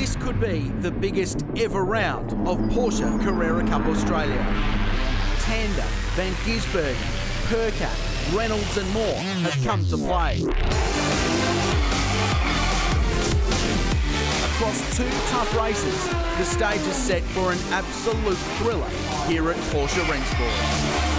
This could be the biggest ever round of Porsche Carrera Cup Australia. Tander, Van Gisbergen, Percat, Reynolds and more have come to play. Across two tough races, the stage is set for an absolute thriller here at Porsche Rennsport.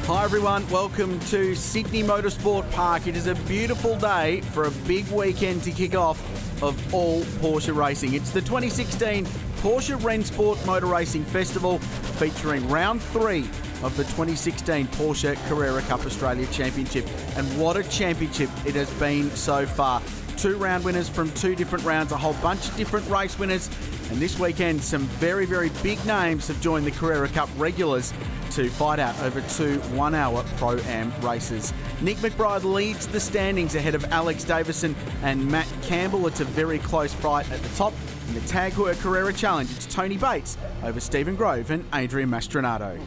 Hi everyone, welcome to Sydney Motorsport Park. It is a beautiful day for a big weekend to kick off of all Porsche racing. It's the 2016 Porsche Rennsport Motor Racing Festival featuring round 3 of the 2016 Porsche Carrera Cup Australia Championship. And what a championship it has been so far. 2 round winners from 2 different rounds, a whole bunch of different race winners. And this weekend, some very, very big names have joined the Carrera Cup regulars to fight out over 2 one-hour Pro-Am races. Nick McBride leads the standings ahead of Alex Davison and Matt Campbell. It's a very close fight at the top. In the Tag Heuer Carrera Challenge, it's Tony Bates over Stephen Grove and Adrian Mastronado.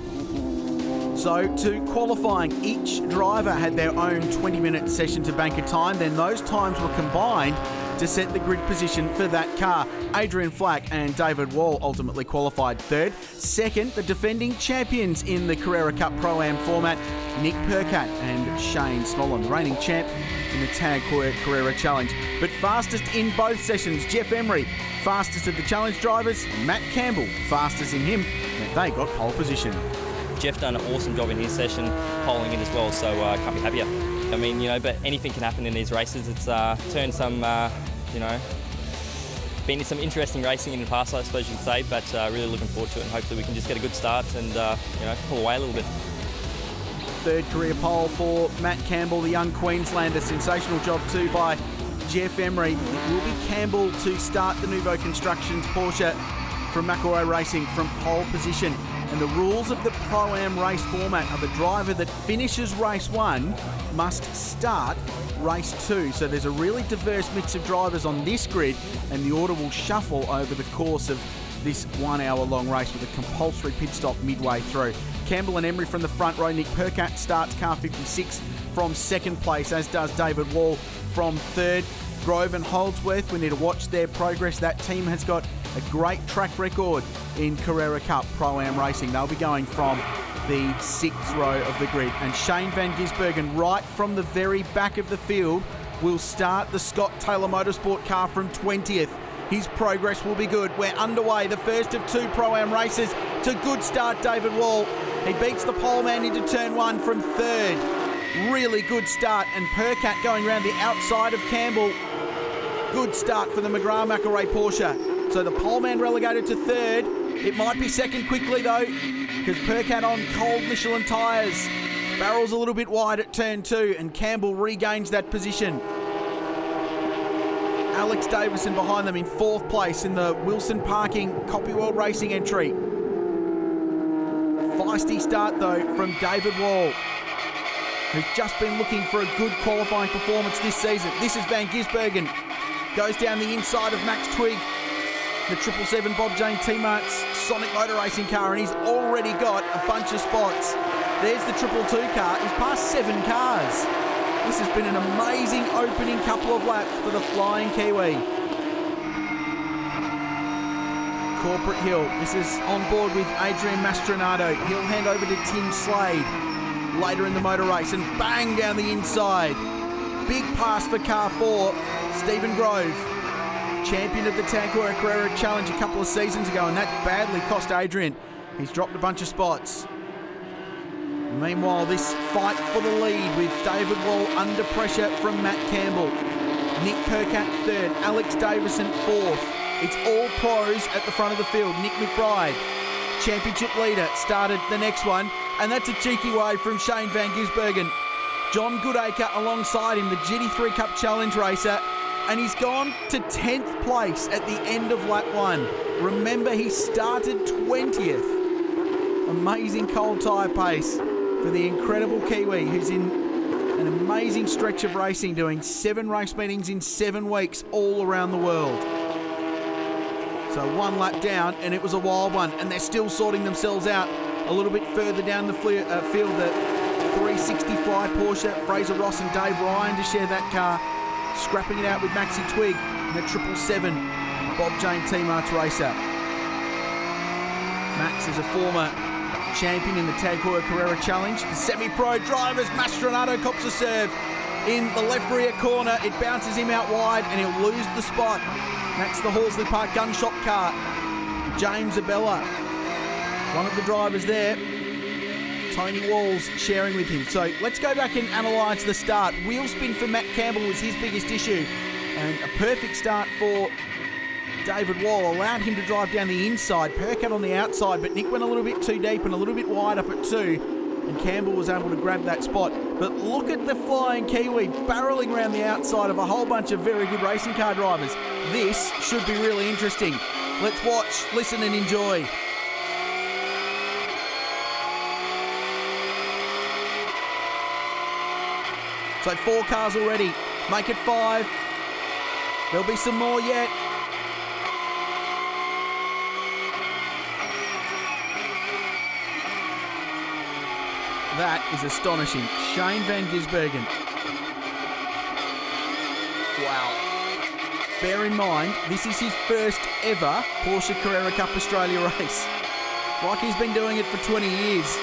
So to qualifying, each driver had their own 20-minute session to bank a time. Then those times were combined to set the grid position for that car. Adrian Flack and David Wall ultimately qualified third. Second, the defending champions in the Carrera Cup Pro-Am format, Nick Percat and Shane Smollen, the reigning champ in the Tag Heuer Carrera Challenge. But fastest in both sessions, Jeff Emery, fastest of the challenge drivers, Matt Campbell, fastest in him, and they got pole position. Jeff done an awesome job in his session, polling in as well, so can't be happier. I mean, but anything can happen in these races. It's turned some, been in some interesting racing in the past, I suppose you could say, but really looking forward to it, and hopefully we can just get a good start and, pull away a little bit. Third career pole for Matt Campbell, the young Queenslander. Sensational job too by Jeff Emery. It will be Campbell to start the Nouveau Constructions Porsche from McElroy Racing from pole position. And the rules of the Pro-Am race format are the driver that finishes race 1 must start race 2. So there's a really diverse mix of drivers on this grid, and the order will shuffle over the course of this 1 hour long race with a compulsory pit stop midway through. Campbell and Emery from the front row. Nick Percat starts car 56 from second place, as does David Wall from third. Grove and Holdsworth, we need to watch their progress. That team has got a great track record in Carrera Cup Pro-Am racing. They'll be going from the 6th row of the grid. And Shane Van Gisbergen, right from the very back of the field, will start the Scott Taylor Motorsport car from 20th. His progress will be good. We're underway, the first of 2 Pro-Am races. It's a good start, David Wall. He beats the pole man into turn 1 from 3rd. Really good start. And Percat going around the outside of Campbell. Good start for the McGrath-McElroy Porsche. So the pole man relegated to 3rd. It might be 2nd quickly though, because Percat on cold Michelin tyres. Barrel's a little bit wide at turn 2, and Campbell regains that position. Alex Davison behind them in 4th place in the Wilson Parking Copy World Racing entry. Feisty start though from David Wall, who's just been looking for a good qualifying performance this season. This is Van Gisbergen. Goes down the inside of Max Twigg, the 777 Bob Jane T-Mart's Sonic Motor Racing car, and he's already got a bunch of spots. There's the 222 car. He's passed 7 cars. This has been an amazing opening couple of laps for the Flying Kiwi. Corporate Hill. This is on board with Adrian Mastronado. He'll hand over to Tim Slade later in the motor race, and bang down the inside. Big pass for car 4, Stephen Grove, champion of the Tag Heuer Carrera Challenge a couple of seasons ago, and that badly cost Adrian. He's dropped a bunch of spots. Meanwhile, this fight for the lead with David Wall under pressure from Matt Campbell. Nick Percat 3rd, Alex Davison 4th. It's all pros at the front of the field. Nick McBride, championship leader, started the next one, and that's a cheeky wave from Shane Van Gisbergen. John Goodacre alongside him, the GT3 Cup Challenge racer, and he's gone to 10th place at the end of lap 1. Remember, he started 20th. Amazing cold tyre pace for the incredible Kiwi, who's in an amazing stretch of racing, doing 7 race meetings in 7 weeks all around the world. So 1 lap down, and it was a wild one, and they're still sorting themselves out a little bit further down the field. The 360 Fly Porsche, Fraser Ross and Dave Ryan to share that car, scrapping it out with Maxi Twig in the 777 Bob Jane Team Arts Racer. Max is a former champion in the Tag Heuer Carrera Challenge. The semi-pro drivers, Mastronato cops a serve in the left rear corner. It bounces him out wide and he'll lose the spot. That's the Horsley Park gun shop car. James Abella, one of the drivers there. Tony Walls sharing with him. So let's go back and analyse the start. Wheel spin for Matt Campbell was his biggest issue. And a perfect start for David Wall. Allowed him to drive down the inside. Percat on the outside, but Nick went a little bit too deep and a little bit wide up at 2. And Campbell was able to grab that spot. But look at the flying Kiwi barreling around the outside of a whole bunch of very good racing car drivers. This should be really interesting. Let's watch, listen and enjoy. So 4 cars already. Make it 5. There'll be some more yet. That is astonishing. Shane Van Gisbergen. Wow. Bear in mind, this is his first ever Porsche Carrera Cup Australia race. Like he's been doing it for 20 years.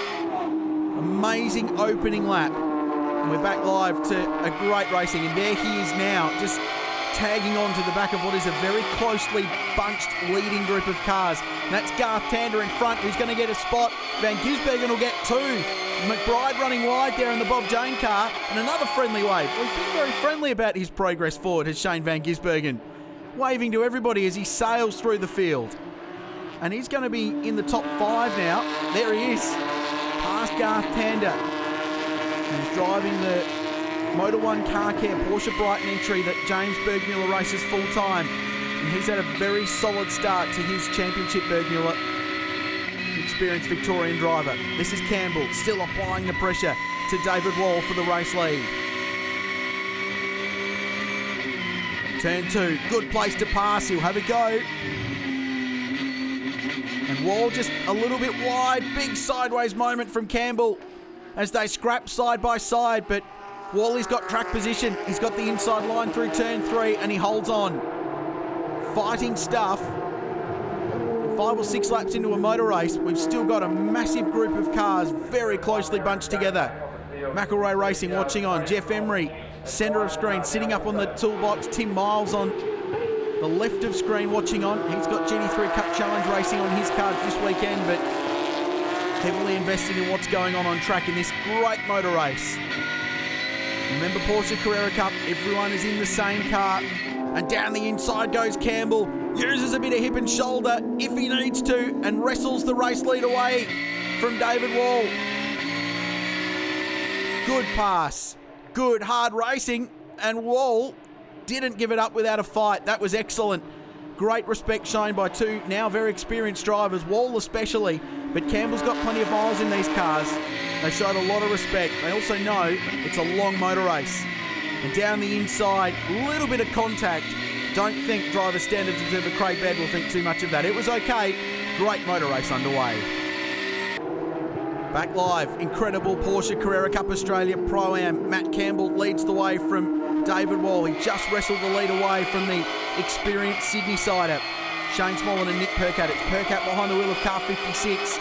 Amazing opening lap. And we're back live to a great racing. And there he is now, just tagging on to the back of what is a very closely bunched leading group of cars. And that's Garth Tander in front, who's going to get a spot. Van Gisbergen will get 2. McBride running wide there in the Bob Jane car, and another friendly wave. Well, he's been very friendly about his progress forward, has Shane Van Gisbergen, waving to everybody as he sails through the field. And he's going to be in the top 5 now. There he is, past Garth Tander. He's driving the Motor 1 Car Care Porsche Brighton entry that James Bergmuller races full time. And he's had a very solid start to his championship, Bergmuller. Experienced Victorian driver. This is Campbell still applying the pressure to David Wall for the race lead. Turn 2, good place to pass, he'll have a go. And Wall just a little bit wide, big sideways moment from Campbell as they scrap side by side, but Wally's got track position, he's got the inside line through turn 3 and he holds on. Fighting stuff. 5 or 6 laps into a motor race, we've still got a massive group of cars very closely bunched together. McElroy Racing watching on. Jeff Emery, centre of screen, sitting up on the toolbox. Tim Miles on the left of screen watching on. He's got GT3 Cup Challenge racing on his cards this weekend, but heavily invested in what's going on track in this great motor race. Remember Porsche Carrera Cup, everyone is in the same car. And down the inside goes Campbell. Uses a bit of hip and shoulder if he needs to and wrestles the race lead away from David Wall. Good pass. Good hard racing. And Wall didn't give it up without a fight. That was excellent. Great respect shown by 2 now very experienced drivers, Wall especially. But Campbell's got plenty of miles in these cars. They showed a lot of respect. They also know it's a long motor race. And down the inside, a little bit of contact. Don't think driver standards observer Craig Baird will think too much of that. It was okay. Great motor race underway. Back live, incredible Porsche Carrera Cup Australia Pro-Am. Matt Campbell leads the way from David Wall. He just wrestled the lead away from the experienced Sydney sider, Shane Smollen and Nick Percat. It's Percat behind the wheel of car 56.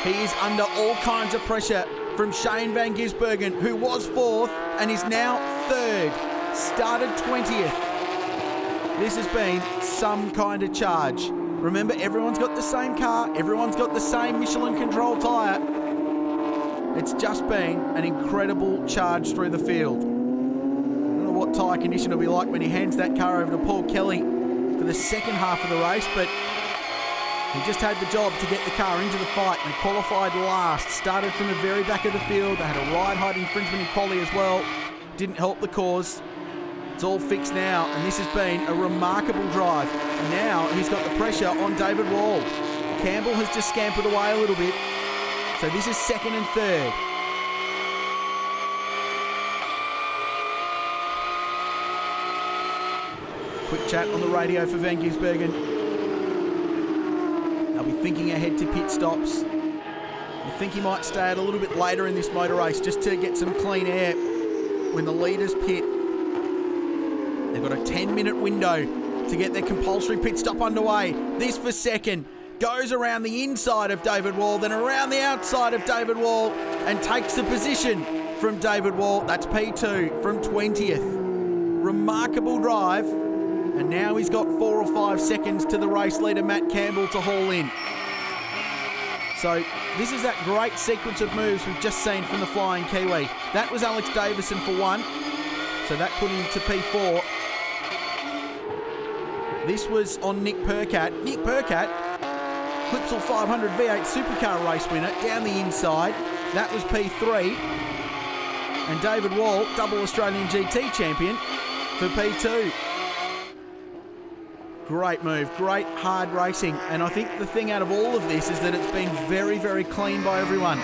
He is under all kinds of pressure from Shane Van Gisbergen, who was 4th and is now 3rd. Started 20th. This has been some kind of charge. Remember, everyone's got the same car. Everyone's got the same Michelin control tyre. It's just been an incredible charge through the field. I don't know what tyre condition will be like when he hands that car over to Paul Kelly for the second half of the race, but he just had the job to get the car into the fight. They qualified last. Started from the very back of the field. They had a ride height infringement in quali as well. Didn't help the cause. It's all fixed now, and this has been a remarkable drive. And now he's got the pressure on David Wall. Campbell has just scampered away a little bit. So this is 2nd and 3rd. Quick chat on the radio for Van Gisbergen. They'll be thinking ahead to pit stops. You think he might stay out a little bit later in this motor race just to get some clean air when the leaders pit. They've got a 10-minute window to get their compulsory pit stop underway. This for second. Goes around the inside of David Wall, then around the outside of David Wall, and takes the position from David Wall. That's P2 from 20th. Remarkable drive. And now he's got 4 or 5 seconds to the race leader, Matt Campbell, to haul in. So this is that great sequence of moves we've just seen from the Flying Kiwi. That was Alex Davison for 1. So that put him to P4. This was on Nick Percat. Nick Percat, Clipsal 500 V8 Supercar race winner, down the inside. That was P3. And David Wall, double Australian GT champion, for P2. Great move, great hard racing. And I think the thing out of all of this is that it's been very, very clean by everyone.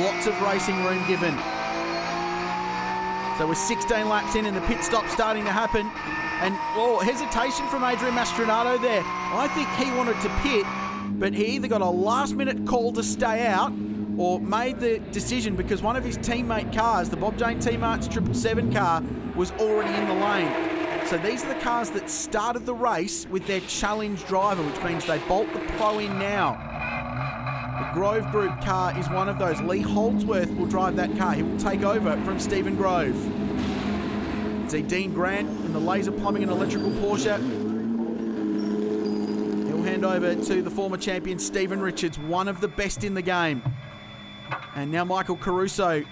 Lots of racing room given. So we're 16 laps in and the pit stop starting to happen. And, hesitation from Adrian Mastronado there. I think he wanted to pit, but he either got a last-minute call to stay out or made the decision because one of his teammate cars, the Bob Jane Teamarts 777 car, was already in the lane. So these are the cars that started the race with their challenge driver, which means they bolt the pro in now. The Grove Group car is one of those. Lee Holdsworth will drive that car. He will take over from Stephen Grove. See Dean Grant in the Laser Plumbing and Electrical Porsche. He'll hand over to the former champion Stephen Richards, one of the best in the game. And now Michael Caruso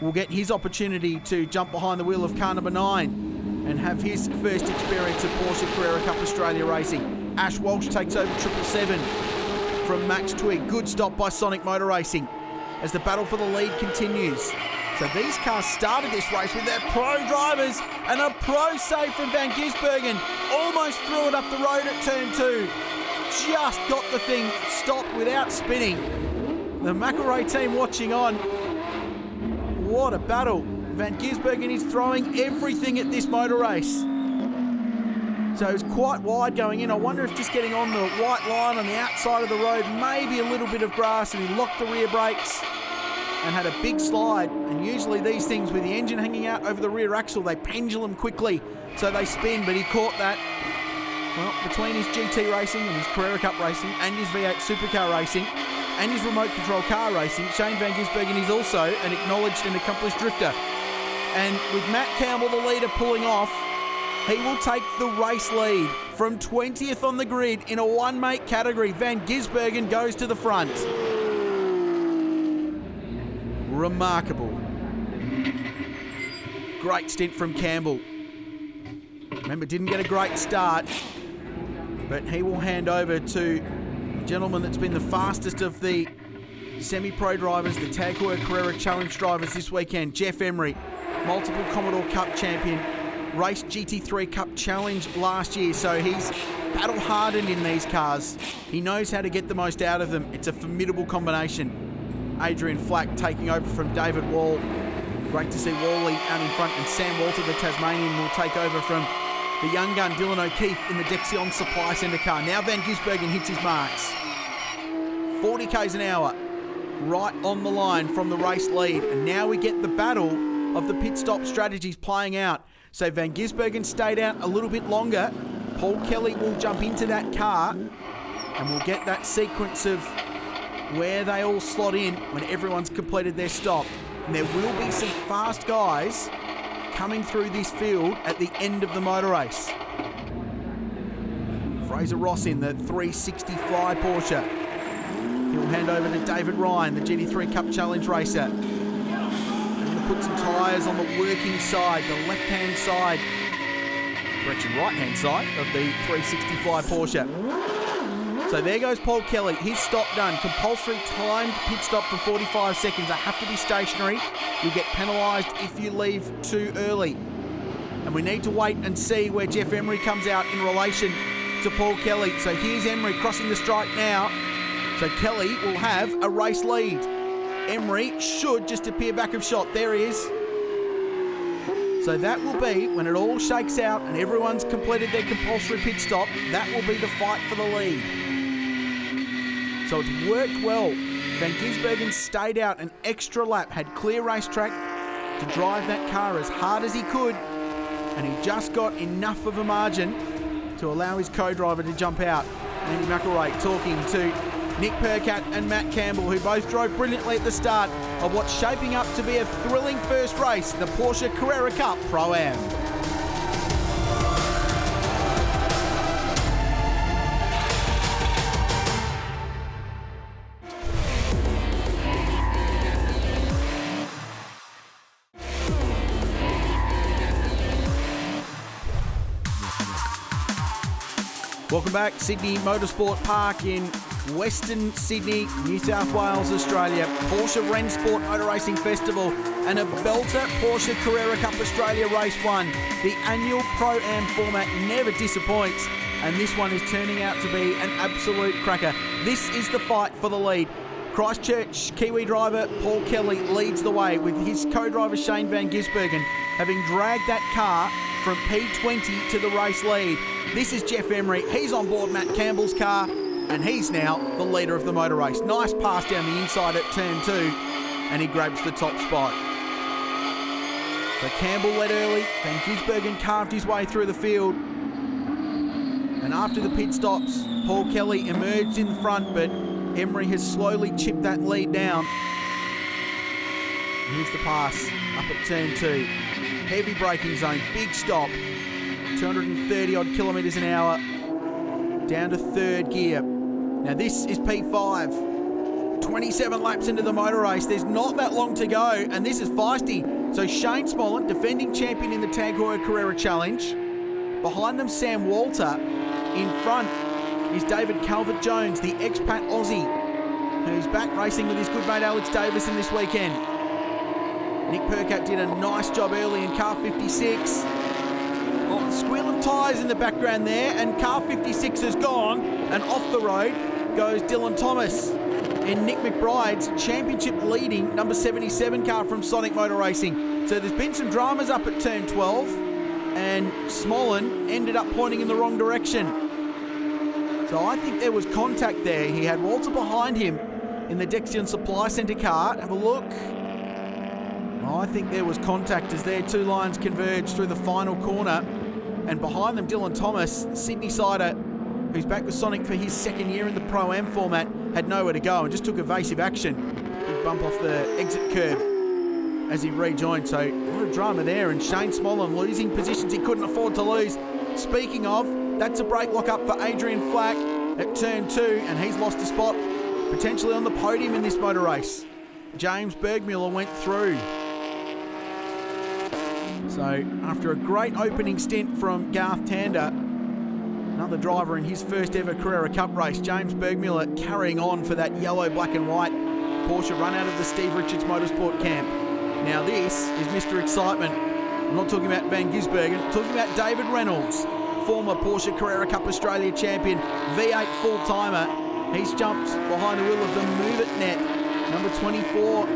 will get his opportunity to jump behind the wheel of car number 9 and have his first experience of Porsche Carrera Cup Australia racing. Ash Walsh takes over 777 from Max Twig. Good stop by Sonic Motor Racing as the battle for the lead continues. So these cars started this race with their pro drivers, and a pro save from Van Gisbergen. Almost threw it up the road at turn 2. Just got the thing stopped without spinning. The McElroy team watching on. What a battle. Van Gisbergen is throwing everything at this motor race. So it's quite wide going in. I wonder if just getting on the white line on the outside of the road, maybe a little bit of grass, and he locked the rear brakes and had a big slide. And usually these things with the engine hanging out over the rear axle, they pendulum quickly, so they spin, but he caught that. Well, between his GT racing and his Carrera Cup racing and his V8 Supercar racing and his remote control car racing, Shane Van Gisbergen is also an acknowledged and accomplished drifter. And with Matt Campbell, the leader, pulling off, he will take the race lead from 20th on the grid in a one-mate category. Van Gisbergen goes to the front. Remarkable. Great stint from Campbell. Remember, didn't get a great start, but he will hand over to a gentleman that's been the fastest of the semi-pro drivers, the Tag Heuer Carrera Challenge drivers this weekend, Jeff Emery, multiple Commodore Cup champion, raced GT3 Cup Challenge last year, so he's battle-hardened in these cars. He knows how to get the most out of them. It's a formidable combination. Adrian Flack taking over from David Wall. Great to see Wally out in front, and Sam Walter, the Tasmanian, will take over from the young gun Dylan O'Keefe in the Dexion Supply Centre car. Now Van Gisbergen hits his marks. 40 k's an hour, right on the line from the race lead. And now we get the battle of the pit stop strategies playing out. So Van Gisbergen stayed out a little bit longer. Paul Kelly will jump into that car, and we'll get that sequence of where they all slot in when everyone's completed their stop. And there will be some fast guys coming through this field at the end of the motor race. Fraser Ross in the 360 Fly Porsche. He'll hand over to David Ryan, the GT3 Cup Challenge racer. I'm going to put some tyres on the working side, the left-hand side, correction, right-hand side of the 360 Fly Porsche. So there goes Paul Kelly, his stop done. Compulsory timed pit stop for 45 seconds. They have to be stationary. You'll get penalised if you leave too early. And we need to wait and see where Jeff Emery comes out in relation to Paul Kelly. So here's Emery crossing the strike now. So Kelly will have a race lead. Emery should just appear back of shot. There he is. So that will be, when it all shakes out and everyone's completed their compulsory pit stop, that will be the fight for the lead. So it's worked well Van Gisbergen stayed out an extra lap, had clear racetrack to drive that car as hard as he could, and he just got enough of a margin to allow his co-driver to jump out. Andy McElroy talking to Nick Percat and Matt Campbell, who both drove brilliantly at the start of what's shaping up to be a thrilling first race, the Porsche Carrera Cup Pro-Am. Welcome back, Sydney Motorsport Park in Western Sydney, New South Wales, Australia. Porsche Rennsport Motor Racing Festival and a belter Porsche Carrera Cup Australia Race 1. The annual Pro-Am format never disappoints, and this one is turning out to be an absolute cracker. This is the fight for the lead. Christchurch Kiwi driver Paul Kelly leads the way with his co-driver Shane Van Gisbergen having dragged that car from P20 to the race lead. This is Jeff Emery. He's on board Matt Campbell's car, and he's now the leader of the motor race. Nice pass down the inside at turn 2, and he grabs the top spot. So Campbell led early. Van Gisbergen carved his way through the field. And after the pit stops, Paul Kelly emerged in front, but Emery has slowly chipped that lead down. Here's the pass up at turn 2. Heavy braking zone, big stop. 230 odd kilometres an hour. Down to third gear. Now this is P5. 27 laps into the motor race. There's not that long to go, and this is feisty. So Shane Smollen, defending champion in the Tag Heuer Carrera Challenge. Behind them, Sam Walter. In front is David Calvert-Jones, the expat Aussie, who's back racing with his good mate Alex Davison this weekend. Nick Percat did a nice job early in car 56. Oh, squeal of tyres in the background there, and car 56 is gone, and off the road goes Dylan Thomas in Nick McBride's championship leading number 77 car from Sonic Motor Racing. So there's been some dramas up at turn 12, and Smollen ended up pointing in the wrong direction. So I think there was contact there. He had Walter behind him in the Dexion Supply Centre car. Have a look. I think there was contact as their two lines converged through the final corner. And behind them, Dylan Thomas, Sydney sider, who's back with Sonic for his second year in the Pro-Am format, had nowhere to go and just took evasive action. Big bump off the exit curb as he rejoined. So a lot of drama there, and Shane Smollen losing positions he couldn't afford to lose. Speaking of, that's a brake lock up for Adrian Flack at turn 2, and he's lost a spot potentially on the podium in this motor race. James Bergmuller went through. So after a great opening stint from Garth Tander, another driver in his first ever Carrera Cup race, James Bergmuller carrying on for that yellow, black and white Porsche run out of the Steve Richards Motorsport camp. Now this is Mr. Excitement. I'm not talking about Van Gisbergen, I'm talking about David Reynolds, former Porsche Carrera Cup Australia champion, V8 full-timer. He's jumped behind the wheel of the Move It Net, number 24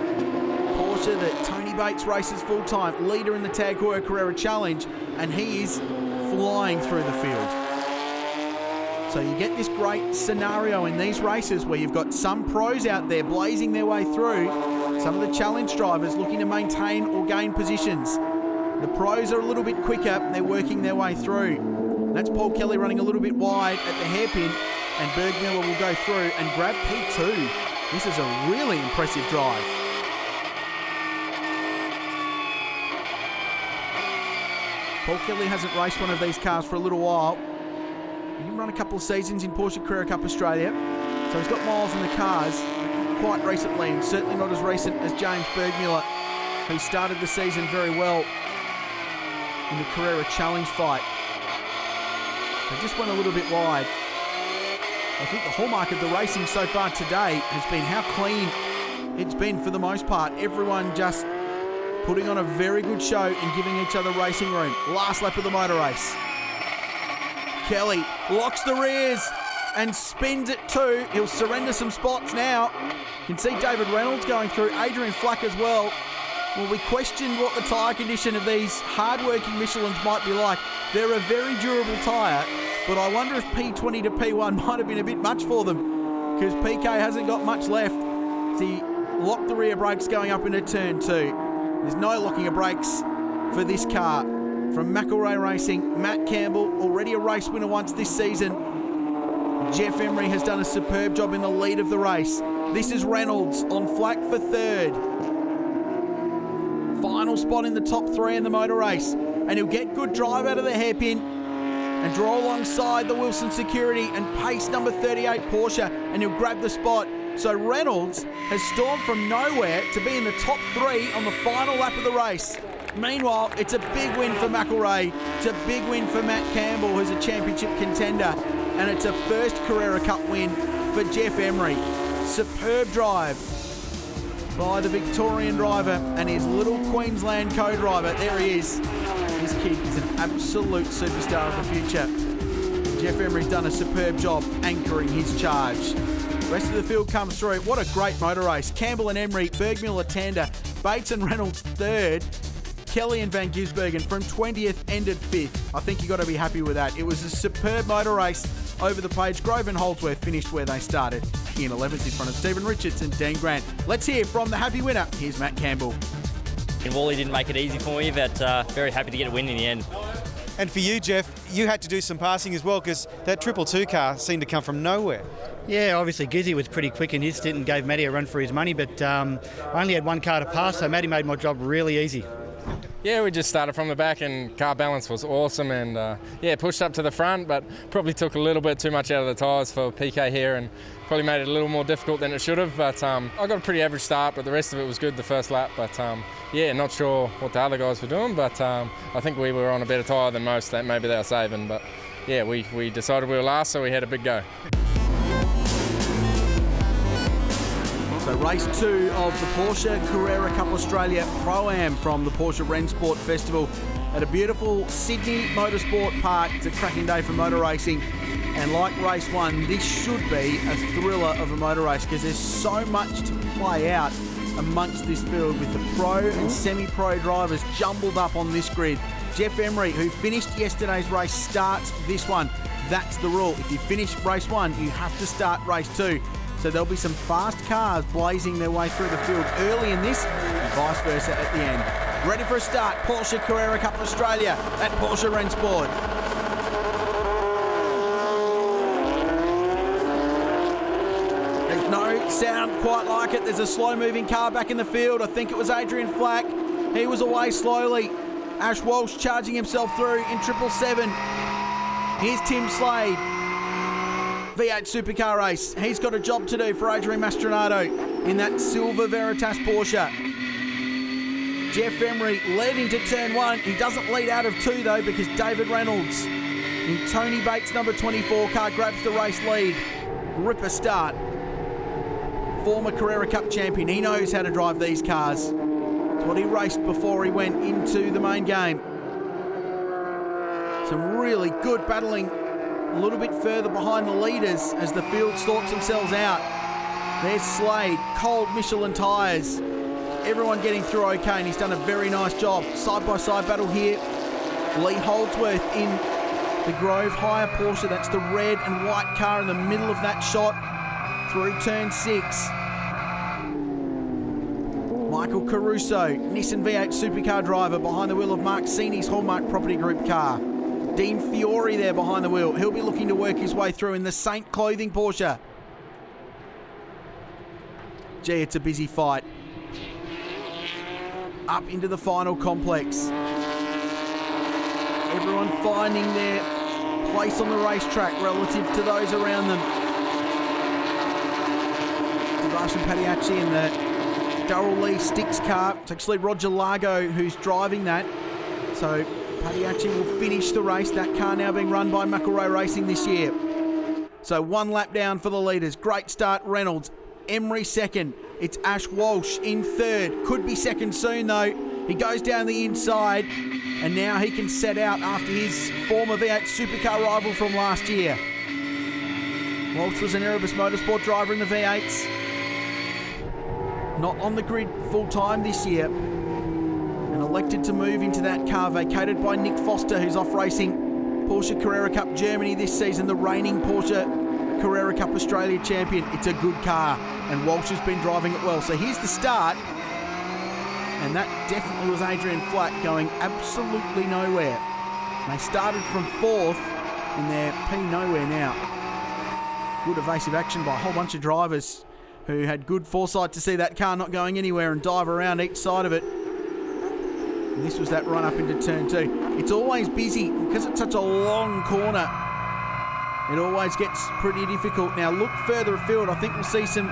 Porsche that Tony Bates races full-time, leader in the Tag Heuer Carrera Challenge, and he is flying through the field. So you get this great scenario in these races where you've got some pros out there blazing their way through, some of the challenge drivers looking to maintain or gain positions. The pros are a little bit quicker, they're working their way through. That's Paul Kelly running a little bit wide at the hairpin, and Bergmuller will go through and grab P2. This is a really impressive drive. Paul Kelly hasn't raced one of these cars for a little while. He didn't run a couple of seasons in Porsche Carrera Cup Australia, so he's got miles in the cars, but not quite recently, and certainly not as recent as James Bergmuller, who started the season very well in the Carrera Challenge fight. So just went a little bit wide. I think the hallmark of the racing so far today has been how clean it's been for the most part. Everyone just putting on a very good show and giving each other racing room. Last lap of the motor race. Kelly locks the rears and spins it too. He'll surrender some spots now. You can see David Reynolds going through, Adrian Flack as well. Well, we questioned what the tyre condition of these hard-working Michelins might be like. They're a very durable tyre, but I wonder if P20 to P1 might have been a bit much for them, because PK hasn't got much left. See, lock the rear brakes going up into turn 2. There's no locking of brakes for this car. From McElroy Racing, Matt Campbell, already a race winner once this season. Jeff Emery has done a superb job in the lead of the race. This is Reynolds on flack for third. Final spot in the top 3 in the motor race. And he'll get good drive out of the hairpin and draw alongside the Wilson Security and pace number 38 Porsche, and he'll grab the spot. So Reynolds has stormed from nowhere to be in the top 3 on the final lap of the race. Meanwhile, it's a big win for McElroy. It's a big win for Matt Campbell, who's a championship contender. And it's a first Carrera Cup win for Jeff Emery. Superb drive by the Victorian driver and his little Queensland co-driver. There he is. This kid is an absolute superstar of the future. Jeff Emery's done a superb job anchoring his charge. The rest of the field comes through. What a great motor race. Campbell and Emery, Bergmuller, Tander, Bates and Reynolds third. Kelly and Van Gisbergen from 20th ended 5th. I think you've got to be happy with that. It was a superb motor race over the page. Grove and Holdsworth finished where they started, in 11th in front of Stephen Richards and Dean Grant. Let's hear from the happy winner. Here's Matt Campbell. And Wally didn't make it easy for me, but very happy to get a win in the end. And for you, Jeff, you had to do some passing as well because that 222 car seemed to come from nowhere. Yeah, obviously Gizzy was pretty quick in his stint and gave Matty a run for his money, but I only had one car to pass, so Matty made my job really easy. Yeah, we just started from the back and car balance was awesome and pushed up to the front, but probably took a little bit too much out of the tyres for PK here and probably made it a little more difficult than it should have. But I got a pretty average start, but the rest of it was good the first lap. But not sure what the other guys were doing, but I think we were on a better tyre than most. That maybe they were saving, but yeah, we decided we were last, so we had a big go. So race 2 of the Porsche Carrera Cup Australia Pro-Am from the Porsche Rennsport Festival at a beautiful Sydney Motorsport Park. It's a cracking day for motor racing, and like race 1, this should be a thriller of a motor race because there's so much to play out amongst this field with the pro and semi-pro drivers jumbled up on this grid. Jeff Emery, who finished yesterday's race, starts this one. That's the rule. If you finish race 1, you have to start race 2. So there'll be some fast cars blazing their way through the field early in this and vice versa at the end. Ready for a start, Porsche Carrera Cup Australia at Porsche Rennsport. There's no sound quite like it. There's a slow-moving car back in the field. I think it was Adrian Flack. He was away slowly. Ash Walsh charging himself through in 777. Here's Tim Slade. V8 supercar race. He's got a job to do for Adrian Mastronato in that silver Veritas Porsche. Jeff Emery led into turn 1. He doesn't lead out of 2 though because David Reynolds in Tony Bates' number 24 car grabs the race lead. Ripper start. Former Carrera Cup champion. He knows how to drive these cars. It's what he raced before he went into the main game. Some really good battling a little bit further behind the leaders as the field sorts themselves out. There's Slade, cold Michelin tyres. Everyone getting through okay, and he's done a very nice job. Side-by-side battle here. Lee Holdsworth in the Grove Hire Porsche. That's the red and white car in the middle of that shot through turn 6. Michael Caruso, Nissan V8 supercar driver behind the wheel of Mark Sini's Hallmark Property Group car. Dean Fiore there behind the wheel. He'll be looking to work his way through in the Saint Clothing Porsche. Gee, it's a busy fight. Up into the final complex. Everyone finding their place on the racetrack relative to those around them. Sebastian Padiacci in the Darrell Lee Sticks car. It's actually Roger Largo who's driving that. So Padiacci will finish the race. That car now being run by McElroy Racing this year. So 1 lap down for the leaders. Great start, Reynolds. Emery second. It's Ash Walsh in third. Could be second soon though. He goes down the inside and now he can set out after his former V8 supercar rival from last year. Walsh was an Erebus Motorsport driver in the V8s. Not on the grid full time this year. And elected to move into that car vacated by Nick Foster, who's off racing Porsche Carrera Cup Germany this season, the reigning Porsche Carrera Cup Australia champion. It's a good car, and Walsh has been driving it well. So here's the start, and that definitely was Adrian Flack going absolutely nowhere. They started from 4th, and they're P nowhere now. Good evasive action by a whole bunch of drivers who had good foresight to see that car not going anywhere and dive around each side of it. And this was that run up into turn 2. It's always busy because it's such a long corner. It always gets pretty difficult. Now look further afield. I think we'll see some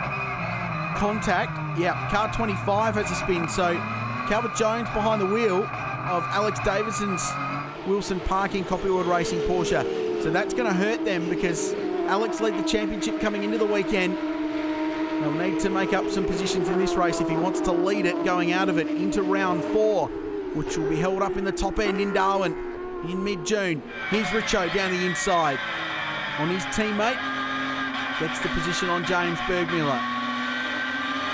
contact. Yeah, car 25 has a spin. So Calvert Jones behind the wheel of Alex Davidson's Wilson Parking Copywood Racing Porsche. So that's going to hurt them because Alex led the championship coming into the weekend. They'll need to make up some positions in this race if he wants to lead it going out of it into round 4, which will be held up in the top end in Darwin in mid-June. Here's Richo down the inside on his teammate. Gets the position on James Bergmiller.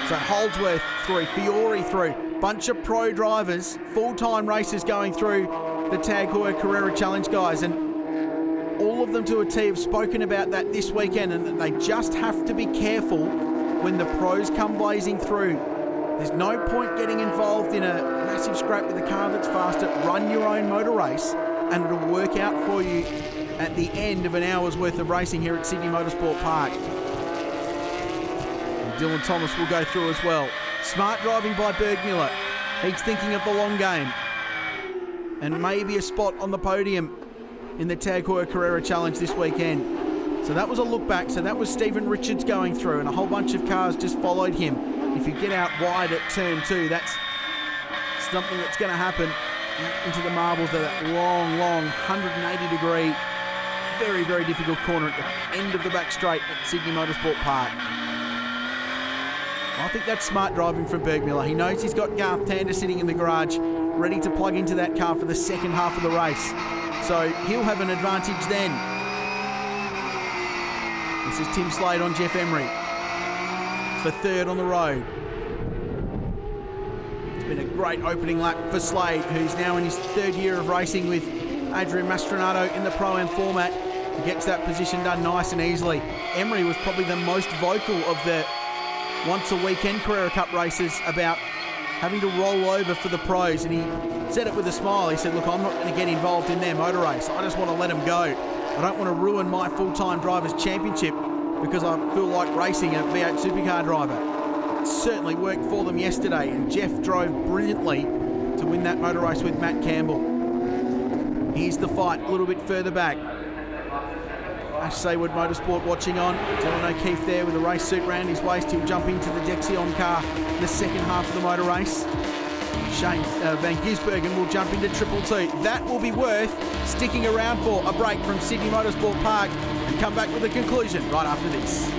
So Holdsworth through, Fiore through. Bunch of pro drivers, full-time racers going through the Tag Heuer Carrera Challenge, guys. And all of them to a T have spoken about that this weekend, and that they just have to be careful when the pros come blazing through. There's no point getting involved in a massive scrap with a car that's faster. Run your own motor race, and it'll work out for you at the end of an hour's worth of racing here at Sydney Motorsport Park. And Dylan Thomas will go through as well. Smart driving by Bergmiller. He's thinking of the long game, and maybe a spot on the podium in the Tag Heuer Carrera Challenge this weekend. So that was a look back. So that was Stephen Richards going through, and a whole bunch of cars just followed him. If you get out wide at turn 2, that's something that's going to happen into the marbles of that long 180-degree, very, very difficult corner at the end of the back straight at Sydney Motorsport Park. I think that's smart driving from Bergmiller. He knows he's got Garth Tander sitting in the garage, ready to plug into that car for the second half of the race. So he'll have an advantage then. This is Tim Slade on Jeff Emery for 3rd on the road. It's been a great opening lap for Slade, who's now in his 3rd year of racing with Adrian Mastronato in the Pro-Am format. He gets that position done nice and easily. Emery was probably the most vocal of the once-a-weekend Carrera Cup races about having to roll over for the pros, and he said it with a smile. He said, look, I'm not going to get involved in their motor race. I just want to let them go. I don't want to ruin my full-time driver's championship because I feel like racing a V8 supercar driver. It certainly worked for them yesterday, and Jeff drove brilliantly to win that motor race with Matt Campbell. Here's the fight a little bit further back. Ash Saywood Motorsport watching on. Dylan O'Keefe there with a race suit round his waist. He'll jump into the Dexion car in the second half of the motor race. Shane Van Gisbergen will jump into 222. That will be worth sticking around for. A break from Sydney Motorsport Park, and come back with a conclusion right after this.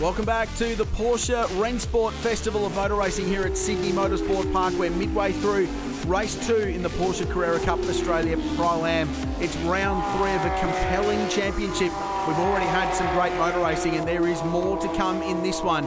Welcome back to the Porsche Rennsport Festival of Motor Racing here at Sydney Motorsport Park. We're midway through race 2 in the Porsche Carrera Cup Australia Pro-Am. It's round 3 of a compelling championship. We've already had some great motor racing, and there is more to come in this one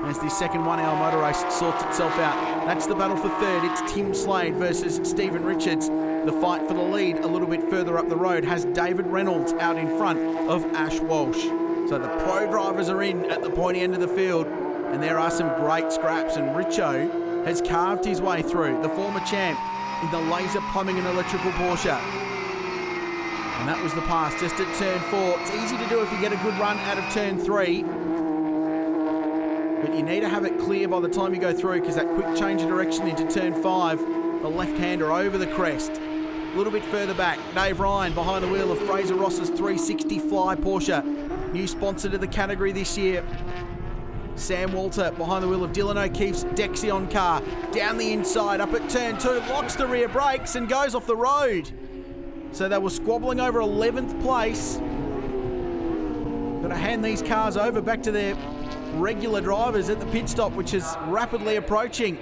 as the second 1 hour motor race sorts itself out. That's the battle for 3rd. It's Tim Slade versus Stephen Richards. The fight for the lead a little bit further up the road has David Reynolds out in front of Ash Walsh. So the pro drivers are in at the pointy end of the field, and there are some great scraps, and Richo has carved his way through, the former champ in the laser plumbing and electrical Porsche. And that was the pass just at turn 4. It's easy to do if you get a good run out of turn 3, but you need to have it clear by the time you go through, because that quick change of direction into turn 5, the left-hander over the crest. A little bit further back, Dave Ryan behind the wheel of Fraser Ross's 360 Fly Porsche. New sponsor to the category this year. Sam Walter behind the wheel of Dylan O'Keefe's Dexion car. Down the inside, up at turn 2, locks the rear brakes and goes off the road. So they were squabbling over 11th place. Got to hand these cars over back to their regular drivers at the pit stop, which is rapidly approaching.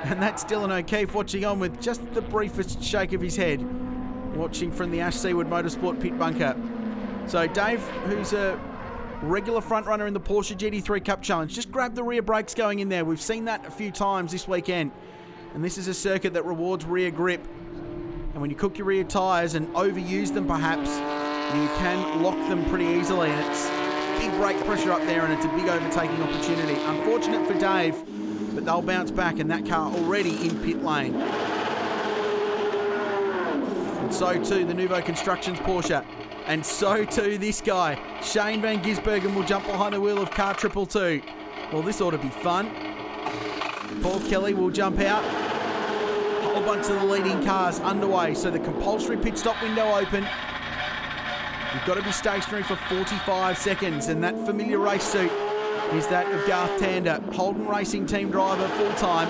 And that's Dylan O'Keefe watching on with just the briefest shake of his head watching from the Ash Seaward Motorsport pit bunker. So Dave, who's a regular front runner in the Porsche GT3 Cup Challenge, just grab the rear brakes going in there. We've seen that a few times this weekend. And this is a circuit that rewards rear grip. And when you cook your rear tyres and overuse them perhaps, you can lock them pretty easily. And it's big brake pressure up there and it's a big overtaking opportunity. Unfortunate for Dave, but they'll bounce back, and that car already in pit lane. And so too the Nouveau Constructions Porsche. And so too this guy, Shane Van Gisbergen, will jump behind the wheel of car 222. Well, this ought to be fun. Paul Kelly will jump out. A whole bunch of the leading cars underway, so the compulsory pit stop window open. You've got to be stationary for 45 seconds, and that familiar race suit is that of Garth Tander, Holden Racing Team driver, full-time,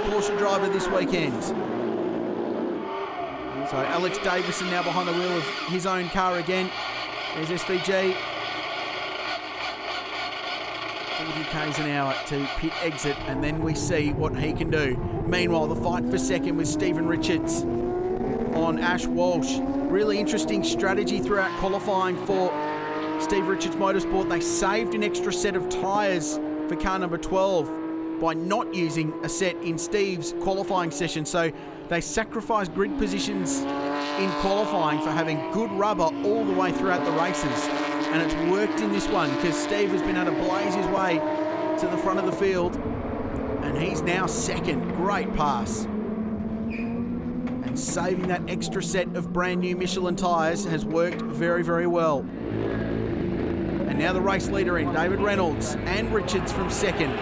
Porsche driver this weekend. So Alex Davison now behind the wheel of his own car again. There's SVG. 40 k's an hour to pit exit, and then we see what he can do. Meanwhile, the fight for second with Stephen Richards on Ash Walsh. Really interesting strategy throughout qualifying for Steve Richards Motorsport. They saved an extra set of tyres for car number 12 by not using a set in Steve's qualifying session. So they sacrificed grid positions in qualifying for having good rubber all the way throughout the races. And it's worked in this one because Steve has been able to blaze his way to the front of the field. And he's now second. Great pass. And saving that extra set of brand new Michelin tyres has worked very, very well. And now the race leader in, David Reynolds and Richards from second.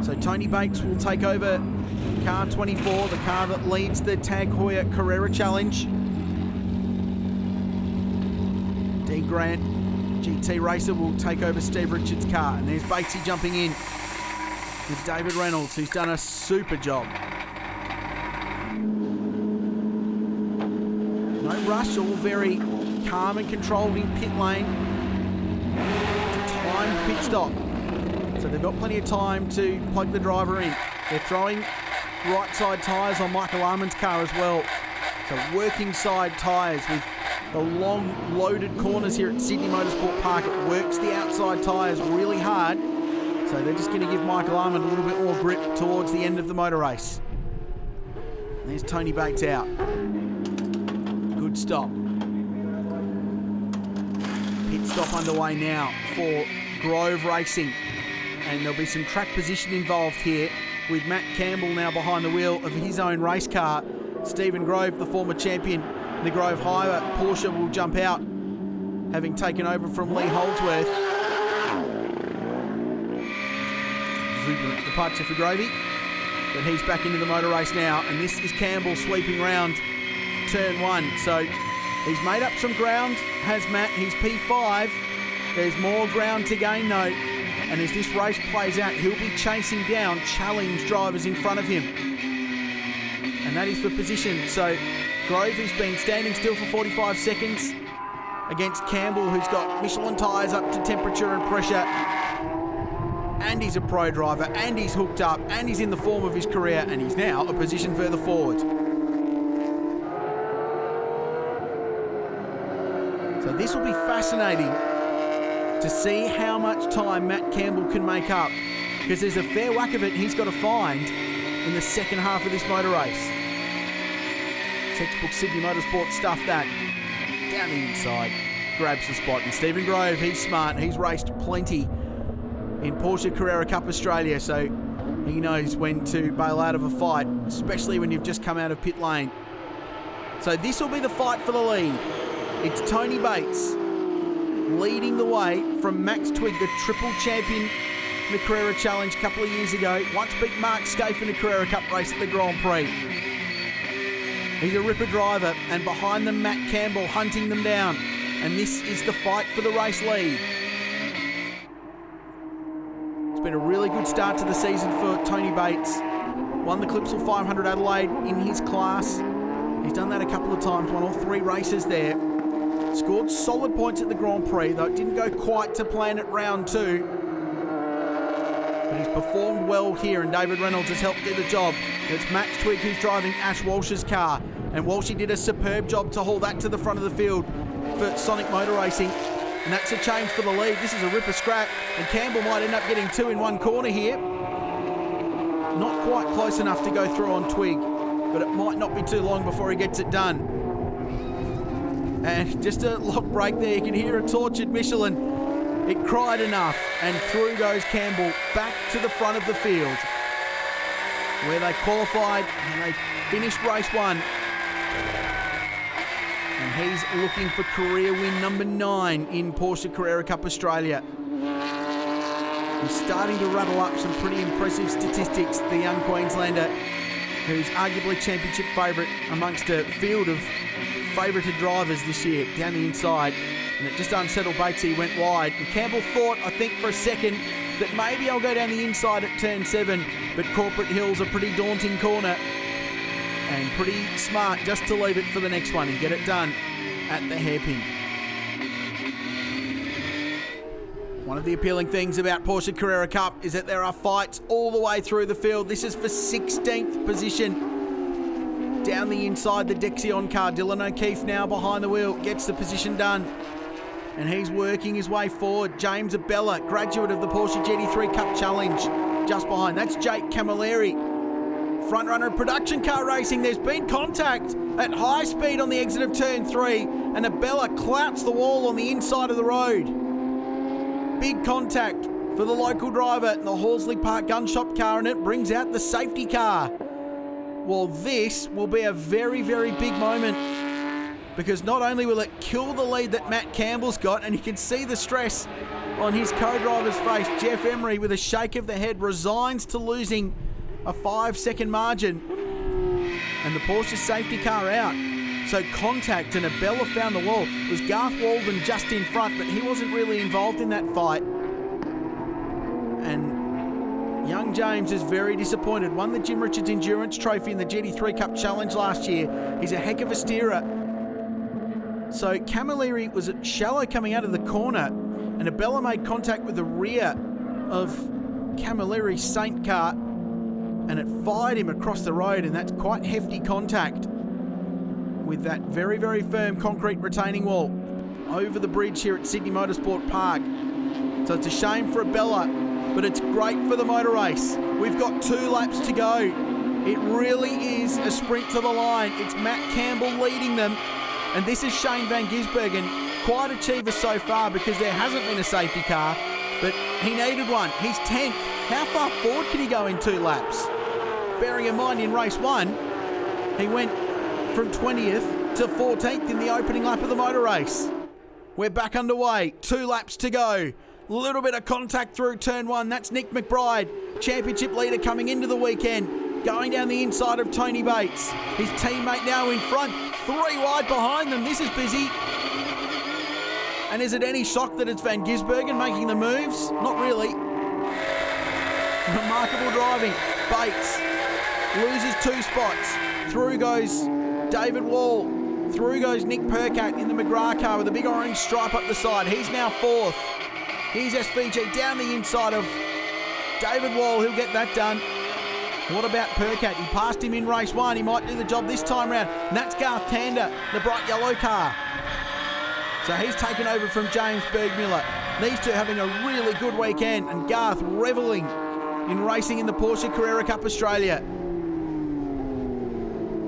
So Tony Bates will take over car 24, the car that leads the Tag Heuer Carrera Challenge. D. Grant, GT Racer, will take over Steve Richards' car. And there's Batesy jumping in with David Reynolds, who's done a super job. No rush, all very calm and controlled in pit lane. Timed pit stop. So they've got plenty of time to plug the driver in. They're throwing right side tyres on Michael Arman's car as well. So working side tyres with the long loaded corners here at Sydney Motorsport Park. It works the outside tyres really hard. So they're just going to give Michael Arman a little bit more grip towards the end of the motor race. And there's Tony Bates out. Good stop. Pit stop underway now for Grove Racing. And there'll be some track position involved here with Matt Campbell now behind the wheel of his own race car. Stephen Grove, the former champion, the Grove Heuer Porsche, will jump out, having taken over from Lee Holdsworth. Exuberant departure for Grovey, but he's back into the motor race now, and this is Campbell sweeping round turn one. So he's made up some ground, has Matt. He's P5. There's more ground to gain though. And as this race plays out, he'll be chasing down challenge drivers in front of him. And that is the position. So Grove has been standing still for 45 seconds against Campbell, who's got Michelin tyres up to temperature and pressure. And he's a pro driver, and he's hooked up, and he's in the form of his career, and he's now a position further forward. So this will be fascinating to see how much time Matt Campbell can make up, because there's a fair whack of it he's got to find in the second half of this motor race. Textbook Sydney Motorsport stuff that. Down the inside, grabs the spot. And Stephen Grove, he's smart. He's raced plenty in Porsche Carrera Cup Australia, so he knows when to bail out of a fight, especially when you've just come out of pit lane. So this will be the fight for the lead. It's Tony Bates leading the way from Max Twigg, the triple champion in the Carrera Challenge a couple of years ago. Once beat Mark Scaife in a Carrera Cup race at the Grand Prix. He's a ripper driver, and behind them Matt Campbell hunting them down. And this is the fight for the race lead. It's been a really good start to the season for Tony Bates. Won the Clipsal 500 Adelaide in his class. He's done that a couple of times, won all 3 races there. Scored solid points at the Grand Prix, though it didn't go quite to plan at round 2. But he's performed well here, and David Reynolds has helped do the job. It's Max Twigg who's driving Ash Walsh's car. And Walshy did a superb job to haul that to the front of the field for Sonic Motor Racing. And that's a change for the lead. This is a ripper scrap, and Campbell might end up getting 2 in one corner here. Not quite close enough to go through on Twig, but it might not be too long before he gets it done. And just a lock break there. You can hear a tortured Michelin. It cried enough, and through goes Campbell back to the front of the field, where they qualified and they finished race 1. And he's looking for career win number 9 in Porsche Carrera Cup Australia. He's starting to rattle up some pretty impressive statistics, the young Queenslander, who's arguably championship favourite amongst a field of favourited drivers this year down the inside. And it just unsettled Bates. He went wide. And Campbell thought, I think for a second, that maybe I'll go down the inside at turn 7, but Corporate Hill's a pretty daunting corner. And pretty smart just to leave it for the next one and get it done at the hairpin. One of the appealing things about Porsche Carrera Cup is that there are fights all the way through the field. This is for 16th position. Down the inside, the Dexion car. Dylan O'Keefe now behind the wheel, gets the position done. And he's working his way forward. James Abella, graduate of the Porsche GT3 Cup Challenge, just behind. That's Jake Camilleri. Front runner of production car racing. There's been contact at high speed on the exit of turn 3, and Abella clouts the wall on the inside of the road. Big contact for the local driver in the Horsley Park gun shop car, and it brings out the safety car. Well, this will be a very, very big moment, because not only will it kill the lead that Matt Campbell's got, and you can see the stress on his co-driver's face. Jeff Emery, with a shake of the head, resigns to losing a 5-second margin, and the Porsche safety car out. So contact, and Abella found the wall. It was Garth Walden just in front, but he wasn't really involved in that fight. And young James is very disappointed. Won the Jim Richards Endurance Trophy in the GT3 Cup Challenge last year. He's a heck of a steerer. So Camilleri was shallow coming out of the corner, and Abella made contact with the rear of Camilleri's Saint car, and it fired him across the road, and that's quite hefty contact with that very, very firm concrete retaining wall over the bridge here at Sydney Motorsport Park. So it's a shame for Abella, but it's great for the motor race. We've got 2 laps to go. It really is a sprint to the line. It's Matt Campbell leading them, and this is Shane Van Gisbergen, quite achiever so far because there hasn't been a safety car, but he needed one. He's 10th. How far forward can he go in 2 laps? Bearing in mind in race 1, he went from 20th to 14th in the opening lap of the motor race. We're back underway. 2 laps to go. A little bit of contact through turn 1. That's Nick McBride, championship leader coming into the weekend, going down the inside of Tony Bates. His teammate now in front, 3 wide behind them. This is busy. And is it any shock that it's Van Gisbergen making the moves? Not really. Remarkable driving. Bates loses 2 spots. Through goes David Wall. Through goes Nick Percat in the McGrath car with a big orange stripe up the side. He's now 4th. Here's SVG down the inside of David Wall. He'll get that done. What about Percat? He passed him in race 1. He might do the job this time round. And that's Garth Tander, the bright yellow car. So he's taken over from James Bergmiller. These two having a really good weekend, and Garth revelling in racing in the Porsche Carrera Cup Australia.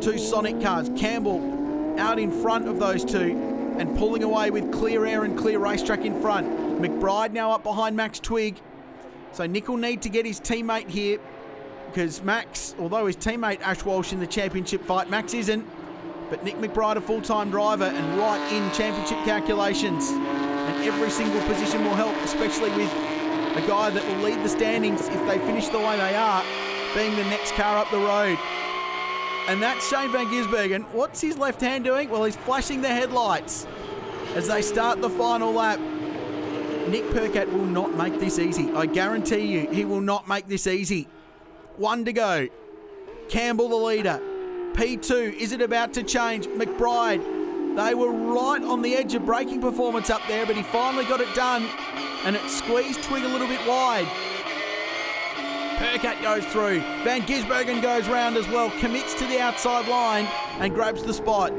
2 Sonic cars. Campbell out in front of those 2 and pulling away with clear air and clear racetrack in front. McBride now up behind Max Twigg. So Nick will need to get his teammate here, because Max, although his teammate Ash Walsh in the championship fight, Max isn't. But Nick McBride, a full-time driver and right in championship calculations. And every single position will help, especially with a guy that will lead the standings if they finish the way they are, being the next car up the road. And that's Shane Van Gisbergen. What's his left hand doing? Well, he's flashing the headlights as they start the final lap. Nick Percat will not make this easy. I guarantee you, he will not make this easy. 1 to go. Campbell the leader. P2, is it about to change? McBride, they were right on the edge of braking performance up there, but he finally got it done, and it squeezed Twig a little bit wide. Percat goes through. Van Gisbergen goes round as well, commits to the outside line and grabs the spot.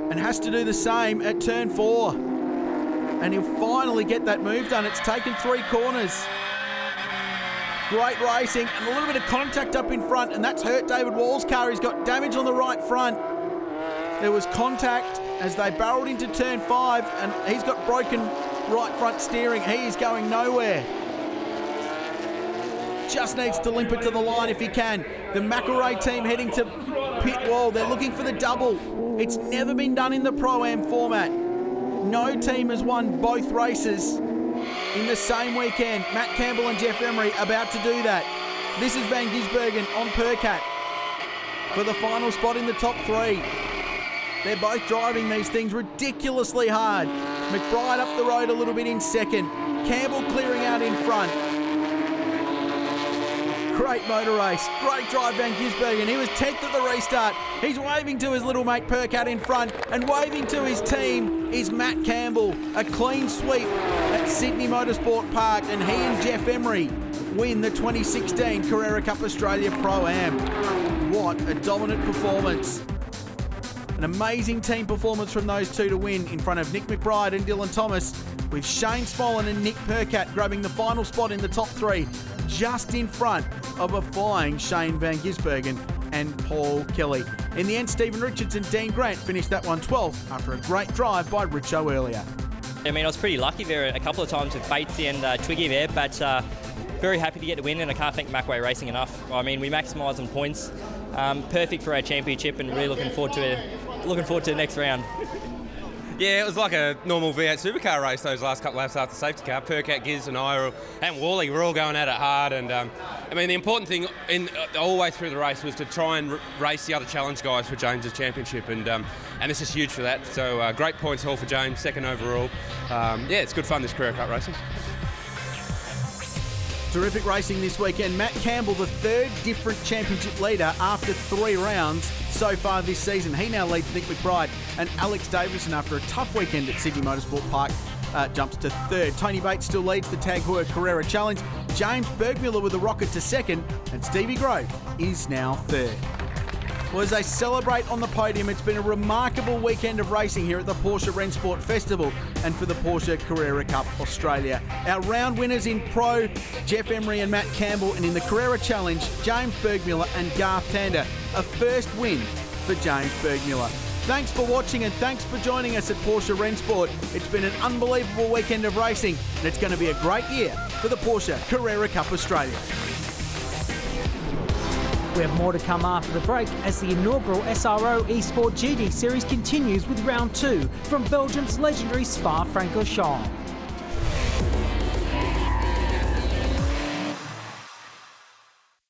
And has to do the same at turn 4. And he'll finally get that move done. It's taken 3 corners. Great racing and a little bit of contact up in front, and that's hurt David Wall's car. He's got damage on the right front. There was contact as they barreled into turn 5, and he's got broken right front steering. He is going nowhere. Just needs to limp it to the line if he can. The McElrea team heading to pit wall. They're looking for the double. It's never been done in the Pro-Am format. No team has won both races in the same weekend. Matt Campbell and Jeff Emery about to do that. This is Van Gisbergen on Percat for the final spot in the top 3. They're both driving these things ridiculously hard. McBride up the road a little bit in second. Campbell clearing out in front. Great motor race. Great drive, Van Gisbergen. He was 10th at the restart. He's waving to his little mate Percat in front, and waving to his team is Matt Campbell. A clean sweep at Sydney Motorsport Park, and he and Jeff Emery win the 2016 Carrera Cup Australia Pro-Am. What a dominant performance. An amazing team performance from those two to win in front of Nick McBride and Dylan Thomas, with Shane Smolin and Nick Percat grabbing the final spot in the top 3, just in front of a flying Shane Van Gisbergen and Paul Kelly. In the end, Stephen Richards and Dean Grant finished that one 12th after a great drive by Richo earlier. I mean, I was pretty lucky there a couple of times with Batesy and Twiggy there, but very happy to get the win, and I can't thank McElrea Racing enough. I mean, we maximised on points, perfect for our championship, and really looking forward to the next round. Yeah, it was like a normal V8 supercar race those last couple of laps after safety car. Percat, Giz and I and Wally were all going at it hard, and I mean the important thing all the way through the race was to try and race the other challenge guys for James's championship, and this is huge for that. So great points haul for James, second overall. Yeah, it's good fun, this Carrera Cup racing. Terrific racing this weekend. Matt Campbell, the 3rd different championship leader after 3 rounds so far this season. He now leads Nick McBride, and Alex Davison, after a tough weekend at Sydney Motorsport Park, jumps to 3rd. Tony Bates still leads the Tag Heuer Carrera Challenge. James Bergmuller with a rocket to 2nd, and Stevie Grove is now 3rd. Well, as they celebrate on the podium, it's been a remarkable weekend of racing here at the Porsche Rennsport Festival and for the Porsche Carrera Cup Australia. Our round winners in Pro, Jeff Emery and Matt Campbell, and in the Carrera Challenge, James Bergmuller and Garth Tander. A first win for James Bergmuller. Thanks for watching, and thanks for joining us at Porsche Rennsport. It's been an unbelievable weekend of racing, and it's going to be a great year for the Porsche Carrera Cup Australia. We have more to come after the break as the inaugural SRO eSport GT Series continues with round 2 from Belgium's legendary Spa-Francorchamps.